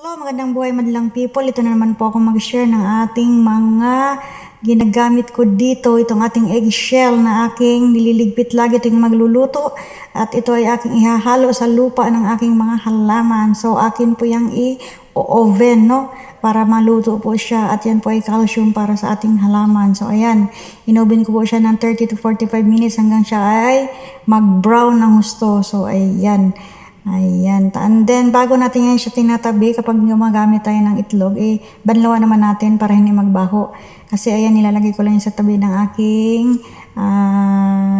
Hello, magandang buhay madlang people. Ito na naman po ako mag-share ng ating mga ginagamit ko dito. Itong ating eggshell na aking nililigpit lagi tuwing magluluto. At ito ay aking ihahalo sa lupa ng aking mga halaman. So, akin po yung i-oven, no? Para maluto po siya. At yan po ay calcium para sa ating halaman. So, ayan. In-oven ko po siya ng 30 to 45 minutes hanggang siya ay mag-brown ng husto. So, ayan. Ayan. And then, bago natin yan siya tinatabi, kapag gumagamit tayo ng itlog, banlawan naman natin para hindi magbaho. Kasi ayan, nilalagay ko lang yung sa tabi ng aking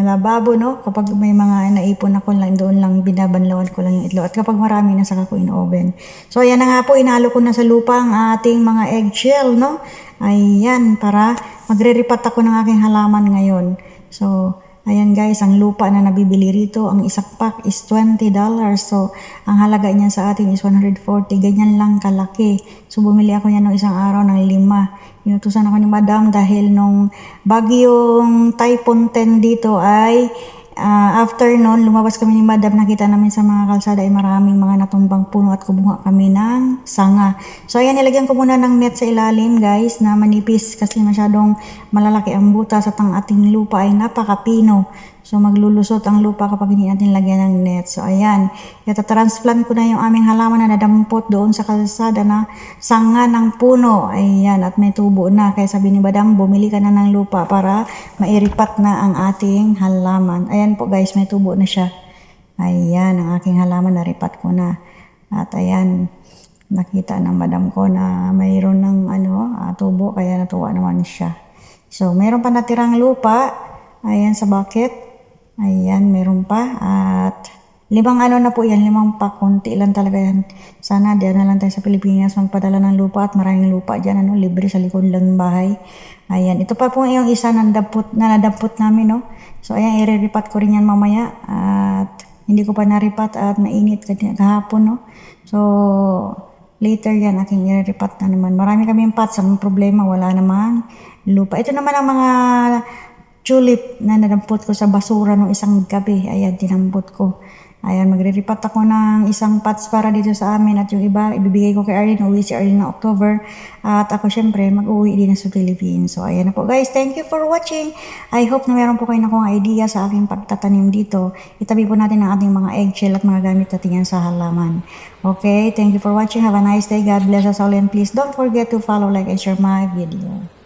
lababo, no? Kapag may mga naipon ako lang, doon lang binabanlawan ko lang yung itlog. At kapag marami na, saka ko in-oven. So, ayan na nga po, inalo ko na sa lupa ang ating mga eggshell, no? Ayan, para magre-ripat ako ng aking halaman ngayon. So, ayan guys, ang lupa na nabibili rito, ang isang pack is $20. So, ang halaga niya sa atin is 140. Ganyan lang kalaki. So, bumili ako niya nung isang araw ng 5. Inutusan ako ni Madam dahil nung bagyong Typhoon 10 dito ay after noon, lumabas kami ni Madam, nakita namin sa mga kalsada ay maraming mga natumbang puno at kumuha kami ng sanga. So, ayan, nilagyan ko muna ng net sa ilalim, guys, na manipis kasi masyadong malalaki ang butas at ang ating lupa ay napakapino. So, maglulusot ang lupa kapag hindi natin lagyan ng net. So, ayan. Transplant ko na yung aming halaman na nadampot doon sa kalsada na sanga ng puno. Ayan, at may tubo na. Kaya sabi ni Madam, bumili ka na ng lupa para mairipat na ang ating halaman. Ayan po guys, may tubo na siya. Ayan, ang aking halaman, naripat ko na. At ayan, nakita ng Madam ko na mayroon ng tubo, kaya natuwa naman siya. So, mayroon pa natirang lupa. Ayan, sa bucket. Ayan, meron pa. At 5 na po yan, 5 pa. Konti lang talaga yan. Sana diyan na lang tayo sa Pilipinas magpadala ng lupa at maraming lupa dyan. Libre sa likod lang ng bahay. Ayan, ito pa po yung isa na nadampot namin, no? So, ayan, ireripat ko rin yan mamaya. At hindi ko pa naripat at mainit kahapon, no? So, later yan, aking ireripat na naman. Marami kaming pots. Ang problema, wala namang lupa. Ito naman ang mga tulip na nadampot ko sa basura nung isang gabi. Ayan, dinampot ko. Ayan, magre-ripat ako ng isang pots para dito sa amin at yung iba, ibibigay ko kay Arlene. Uwi si Arlene na October. At ako syempre, mag-uwi din na sa Philippines. So, ayan na po guys. Thank you for watching. I hope na meron po kayo na kung idea sa aking pagtatanim dito. Itabi po natin ang ating mga eggshell at mga gamit natin yan sa halaman. Okay, thank you for watching. Have a nice day. God bless us all and please don't forget to follow, like, and share my video.